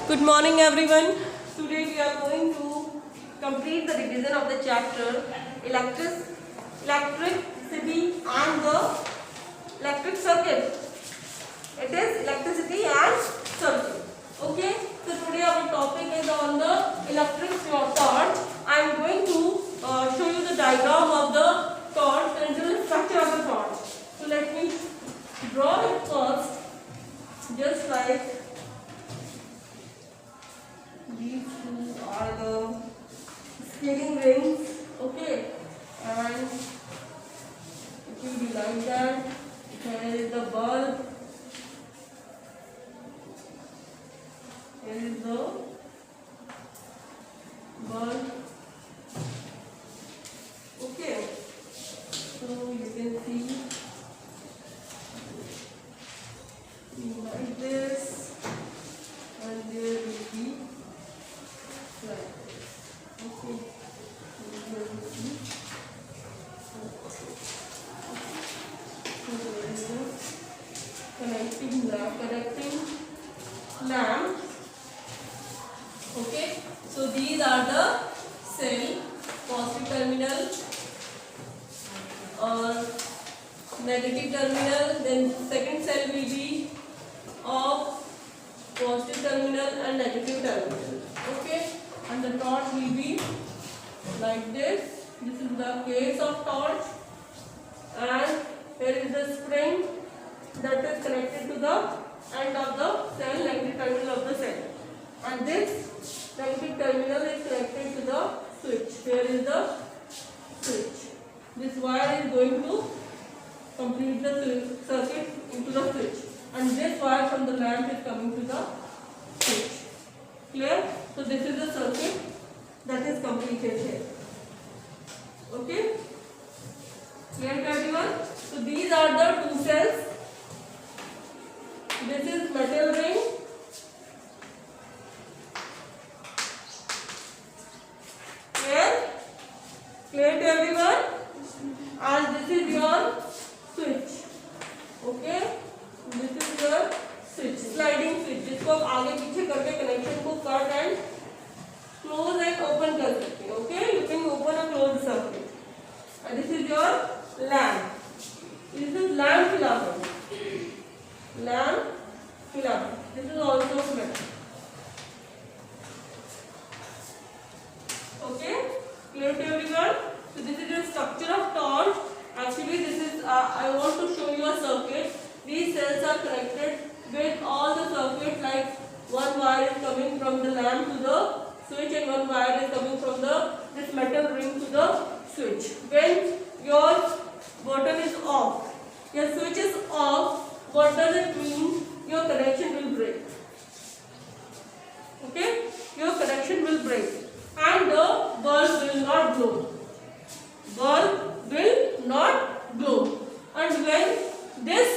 Good morning everyone. Today we are going to complete the revision of the chapter electricity and the electric circuit. It is electricity and circuit. Okay. So today our topic is on the electric torch. I am going to show you the diagram of the torch and the structure of the torch. So let me draw it first, just like these two are the steering rings, okay, and it will be like that. Here is the bulb, here is the bulb, okay. So you can see like this, and there will be like this. Okay. Here we see. So there is a connecting lamp. Okay. So these are the cell, positive terminal or negative terminal. Then second cell will be of positive terminal and negative terminal. Okay. And the torch will be like this. This is the case of torch, and here is the spring that is connected to the end of the cell, negative terminal of the cell, and this negative terminal is connected to the switch. Here is the switch. This wire is going to complete the circuit into the switch, and this wire from the lamp is coming to the switch. Clear? So this is the circuit that is completed here. Okay? Clear to everyone? So these are the two cells. This is metal ring. Clear? Clear to everyone? And this is your switch. Okay? This is your switch, sliding switch, जिसको आप आगे पीछे करके connection को cut and close and open कर सकते हैं. Okay, you can open और close circuit. And this is your lamp. This is lamp filament. Lamp filament. This is also filament. Okay, clear to everyone? So this is the structure of torch. Actually this is I want to show you a circuit. These cells are connected with all the circuits, like one wire is coming from the lamp to the switch and one wire is coming from this metal ring to the switch. When your button is off, your switch is off, what does it mean? Your connection will break. Okay? Your connection will break and the bulb will not glow. Bulb will not glow. And when this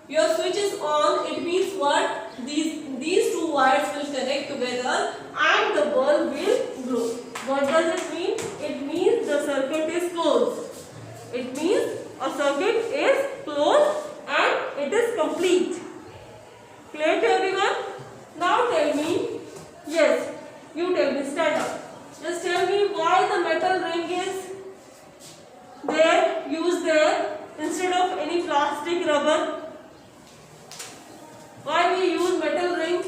your switch is on, it means what? These two wires will connect together and the bulb will glow. What does it mean? It means the circuit is closed. It means a circuit is closed and it is complete. Clear to everyone? Now tell me, yes, you tell me, stand up. Just tell me why the metal ring is there, used there instead of any plastic, rubber. Why we use metal ring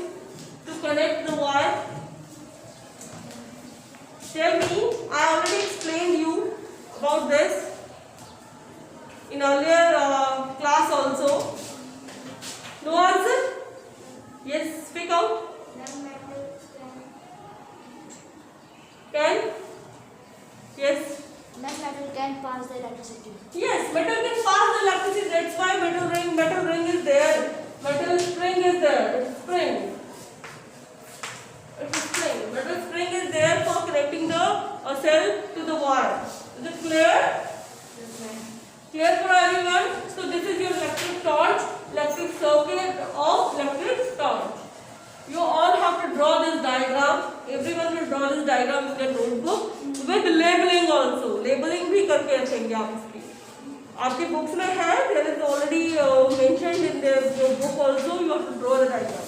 to connect the wire? Tell me. I already explained you about this in earlier class also. No answer? Yes, speak out. Can? Yes. Metal can pass the electricity. Yes, metal can pass the electricity. That's why metal ring is there. Metal spring is there. It's spring. It's a spring. Metal spring is there for connecting the cell to the wire. Is it clear? Yes, ma'am. Clear for everyone? So this is your electric torch, electric circuit of electric torch. You all have to draw this diagram. Everyone will draw this diagram in their notebook with labeling also. Labeling भी करके रखेंगे आप इसकी. आपके books में है, there is already mentioned in the book also. You have to draw the diagram.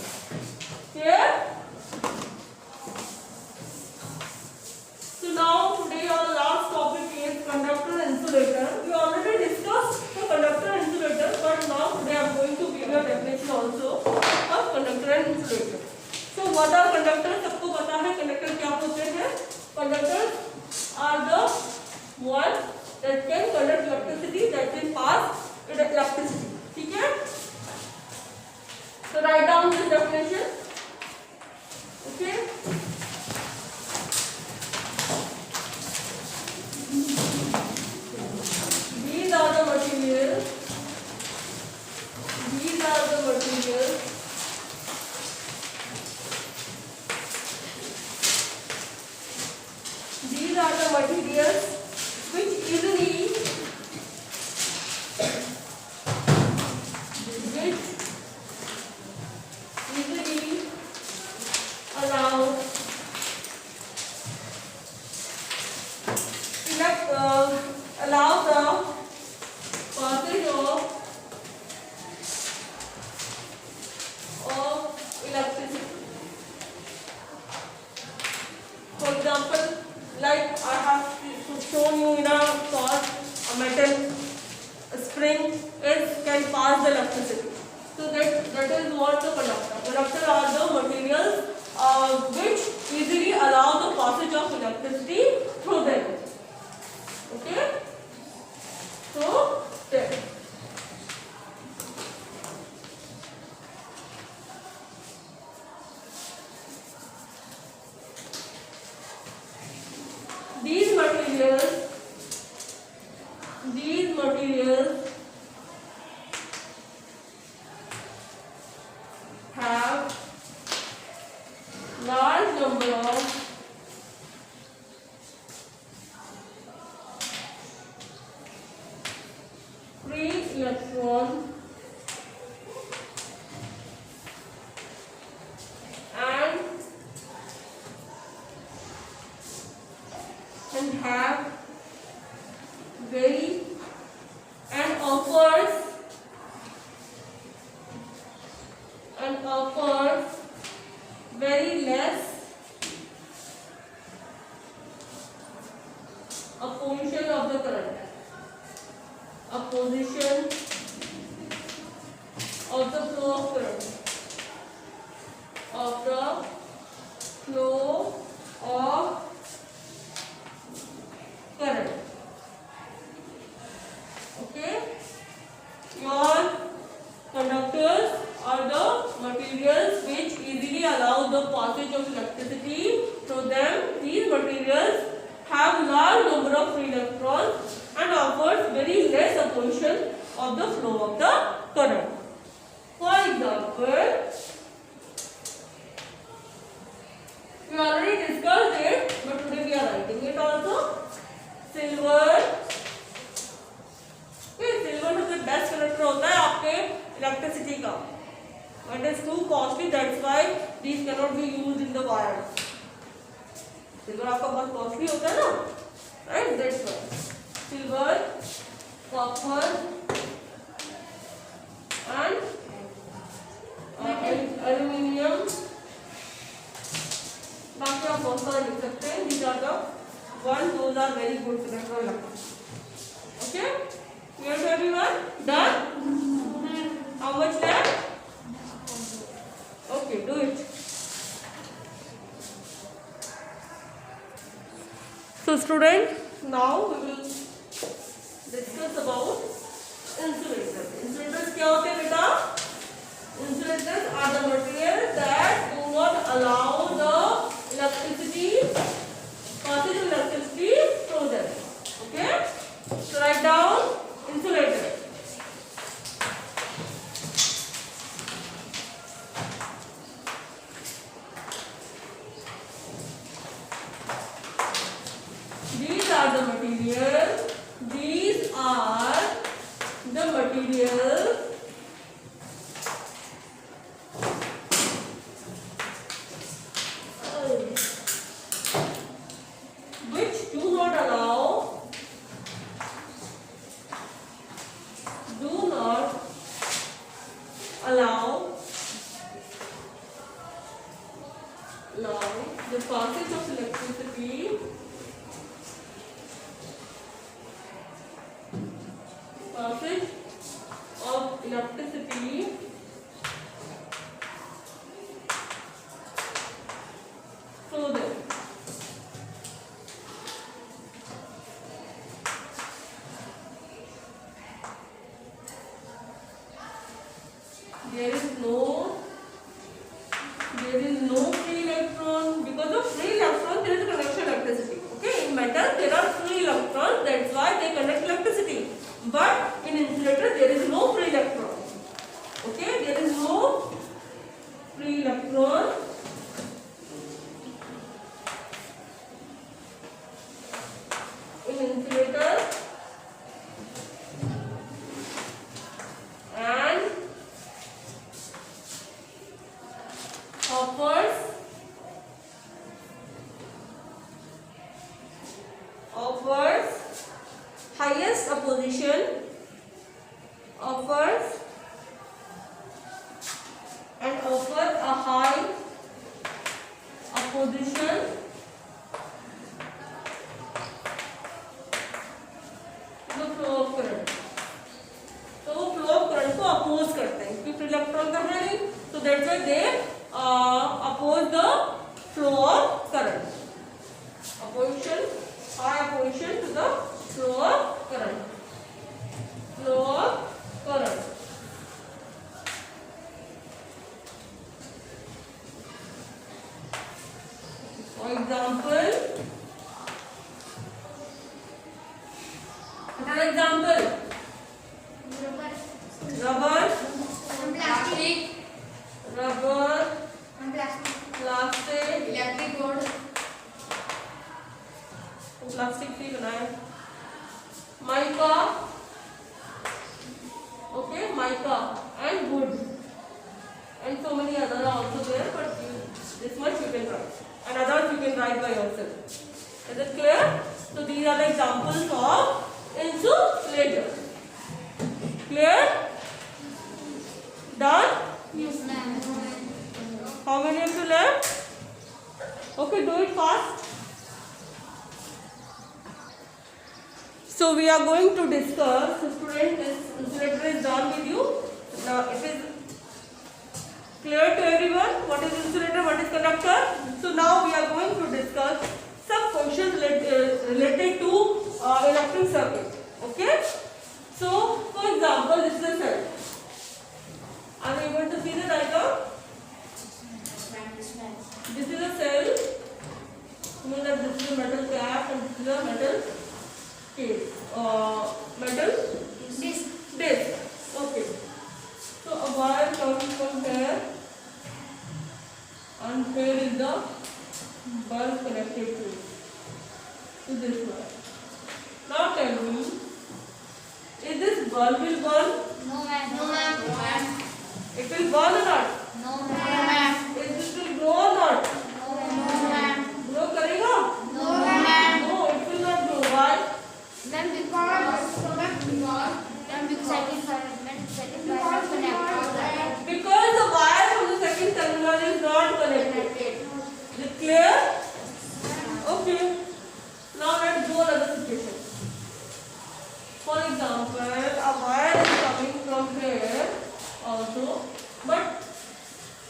insulator. So what are conductors? सबको पता है conductor क्या होते हैं? Conductors are the one that can conduct electricity, that can pass electricity. ठीक है? So write down this definition. Okay? These are the materials. These are the materials which easily allow the passage of electricity. For example, like I have shown you in a part, a metal spring can pass the electricity. So that is what the conductor. Conductor are the materials which easily allow the passage of electricity through them. Okay? So there. These materials have large number of free electrons and have very and offers very less opposition of the current. Opposition of the flow of current. Of the flow of current. Okay? Your conductors are the materials which easily allow the passage of electricity through them. These materials have large number of free electrons and offers very less opposition of the flow of the current. For example, we already discussed it, but today we are writing it also. Silver. Silver सबसे best conductor होता है आपके electricity का. It is too costly, that's why these cannot be used in the wires. Silver आपका बहुत costly होता है ना, right? That's why silver, copper and aluminium. बाकी आप बहुत सारे लिख सकते हैं. These are the ones, those are very good conductor electricity. Okay? Clear to everyone? Done? How much left? Okay, do it. So student, now we will discuss about insulators. Insulators क्या होते हैं बेटा? Insulators are the materials that do not allow the electricity, passage of electricity through them. Okay? So write down insulator. These are the materials which do not allow the passage of electricity there is no free electron. Because of free electron, there is a conduction electricity. Okay, in metal there are free electrons. That's why they conduct electricity. But in insulator there is no free electron. Okay, there is no free electron. In insulator, and offers highest opposition, offers a high opposition to the flow of current. तो वो flow of current को oppose करते हैं क्योंकि free electron का है नहीं, so that's why they oppose the flow of current. Opposition, high opposition to the flow of current. Flow of current. For example, another example. Rubber, Plastic. rubber, Plastic. plastic, Electric board. Plastic से बनाए, mica, okay, mica and wood, and so many others are also there, but this much you can write, and others you can write by yourself. Is it clear? So these are the examples of insulator. Clear? Done? Yes, ma'am. How many of you left? Okay, do it fast. So we are going to discuss, student, this insulator is done with you. Now it is clear to everyone what is insulator, what is conductor. So now we are going to discuss some questions related to electric circuit. Okay. So for example, this is a cell. Are you able to see the diagram? This is a cell. You know that this is a metal cap and this is a metal case. Metal disc. Okay. So a wire comes from here, and here is the bulb connected to this wire. Now tell me, is this bulb will burn? No, ma'am. No, ma'am. No, ma'am. It will burn or not? No, ma'am. Is this will grow or not? No, ma'am. Grow करेगा? No, ma'am. No, it will not grow. Why? Then because Because the wire from the second terminal is not connected. Is it clear? Okay. Now let's go another situation. For example, a wire is coming from here also, but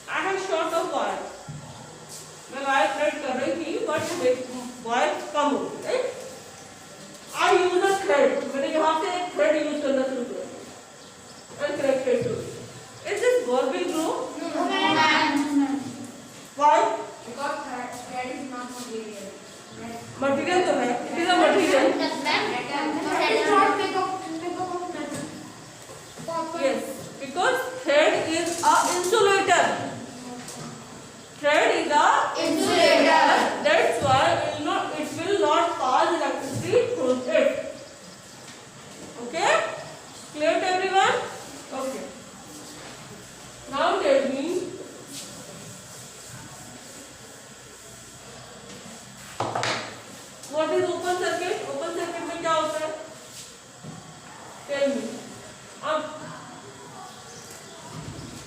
I have short of wire. मैं wire thread कर रही थी, but wire कम हो गई, right? I use a thread. मैंने यहाँ से एक thread use करना शुरू किया and connected to it. Is this bulb will grow? No, ma'am. Why? Because thread is not material. Material तो है. It is a material. Yes, because thread is a insulator. Thread is a Insulator. That's why it will not pass electricity through it. Okay? Clear to everyone? Okay. Now tell me, what is open circuit? Open circuit में क्या होता है? Tell me. अब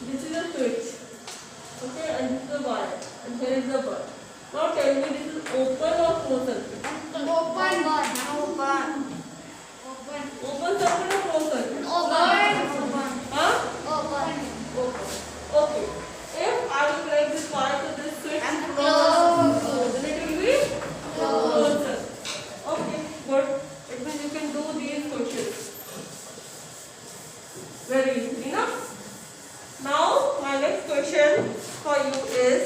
this is a switch. Okay, and this is a wire, and here is the bulb. Now tell me, this is open or closed circuit? Open. Open circuit or closed circuit? Open. Huh? Open. Open. Okay. If I will connect this wire to this switch, And close. then it will be closed circuit. Okay, good. It means you can do these questions very easily, na? Now my next question for you is,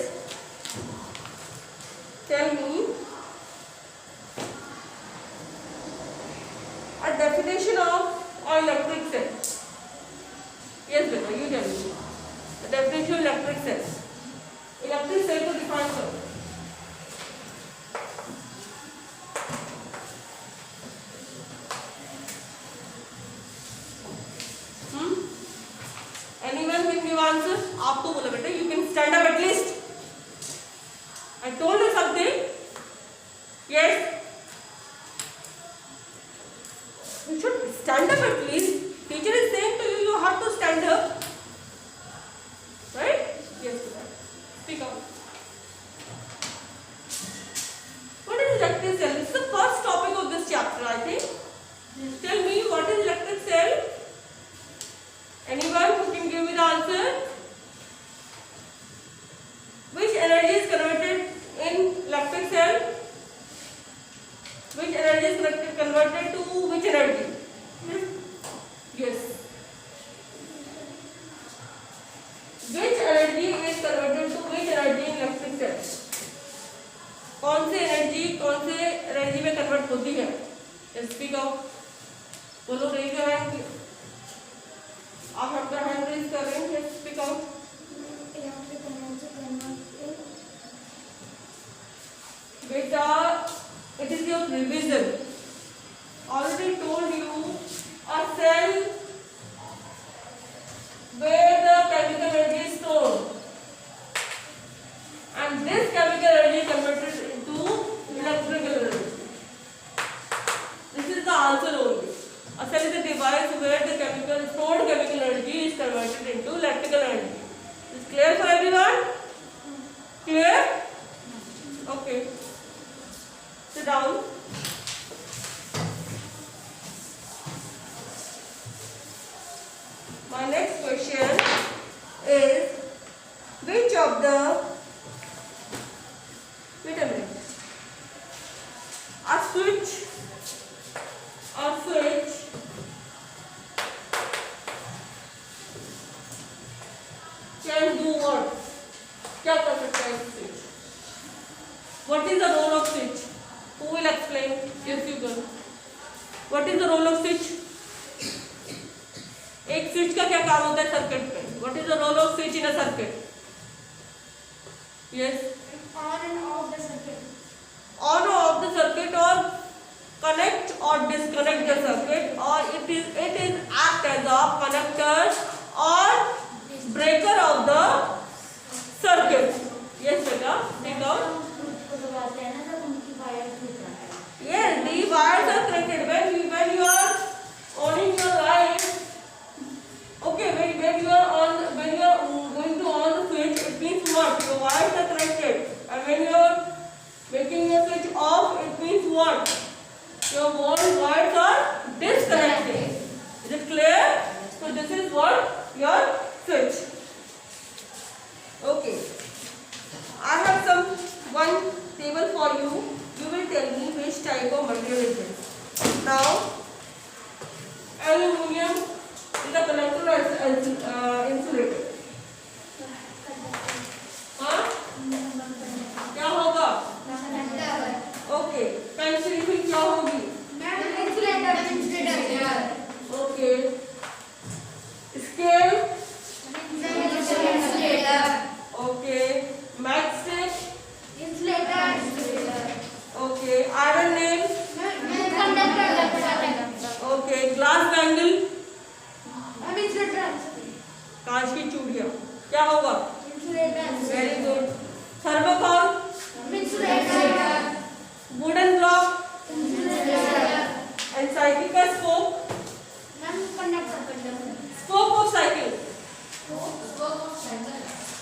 I told you something. Yes. You should stand up at least. Teacher is saying to you, you have to stand up. Right? Yes, speak out. What is electric cell? This is the first topic of this chapter, I think. Tell me, what is electric cell? Anyone who can give me the answer? Which energy is converted in electric cell? Which energy is converted to which energy? Yes. Which energy is converted to which energy in electric cell? कौन से energy में convert होती है? Speak out. बोलो, raise your hand. आप अपना hand raise कर रहे हैं. Speak out. बेटा, it is your revision. Already told you a cell where the chemical energy is stored, and this chemical energy is converted into electrical energy. This is the answer only. A cell is a device where the stored chemical energy is converted into electrical energy. Is clear for everyone? Clear? Okay. Sit down. My next question is, which of the, wait a minute, a switch can do what? क्या कर सकता है switch? What is the role of switch? Who will explain? Yes, you can. What is the role of switch? एक switch का क्या काम होता है सर्किट में? What is the role of switch in a circuit? Yes. On and off the circuit. On or off the circuit, or connect or disconnect the circuit, or it is act as a connector or breaker of the circuit. Yes, beta. Take out. Yes, the wires are connected. When you are owning your light, okay, when you are going to on the switch, it means what? Your wires are connected. And when you are making your switch off, it means what? Your wires are disconnected. Is it clear? So this is what? Your switch. Okay. I have one table for you. You will tell me which type of material is this. Now, aluminium is a conductor or insulator. हाँ? क्या होगा? Okay. Pencil फिर क्या होगी? Okay. Scale? Okay. Matchstick? Okay. Iron nail? Okay. Glass bangle? कांच की चूड़ियाँ क्या होगा? Very good. Thermocol? Wooden block? And cycle का spoke? Spoke of cycle?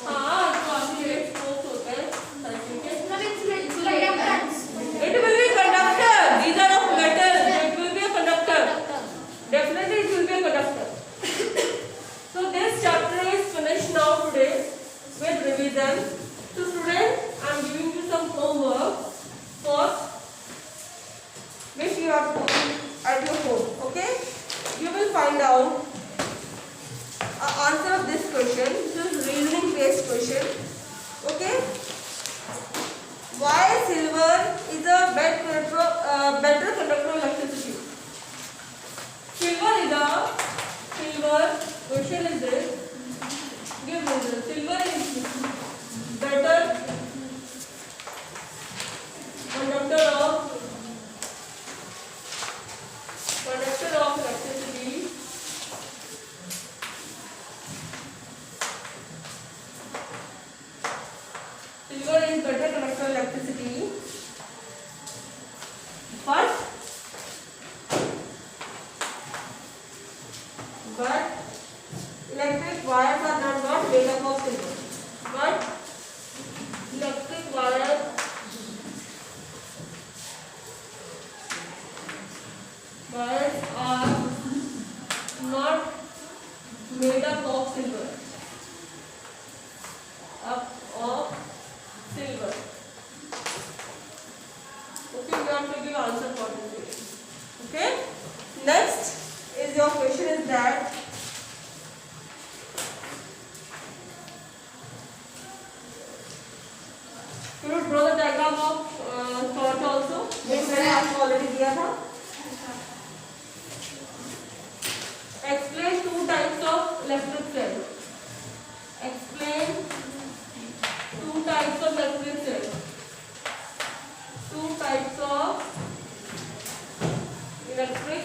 हाँ, तो आपके लिए spoke होते हैं cycle के. It will be conductor. These are of metal. It will be a conductor. Definitely it will be a conductor. So this chapter is finished now today with revision. So students, I am giving you some homework for which you have to do at your home. Okay? You will find out answer of this question. This is reasoning based question. Okay? Why silver is a better conductor of electricity? Silver question is this. Give me the silver is Silver is better conductor of electricity, but electric wires are not made up of silver. But electric wires are not made up of silver. Okay, you have to give answer for this. Okay. Next is your question is that you will draw the diagram of torch also. Yes, मैंने आपको already दिया था. Explain two types of electric cells. Explain two types of electric cells. Two types of electric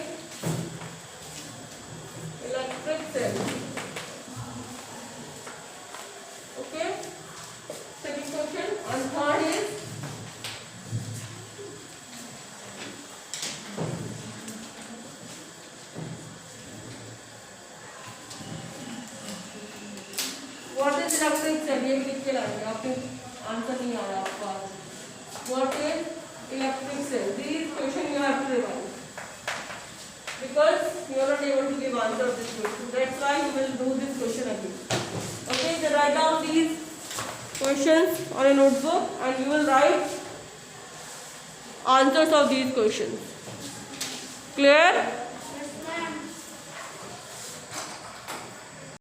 cells. Okay. Second question. And third is what is electric cell? ये भी लिख के लाएंगे. आपके आंसर नहीं आ रहा आपका. What is electric cell? These question you have to revise because you are not able to give answer of this question. That's why you will do this question again. Okay, then write down these questions on a notebook and you will write answers of these questions. Clear?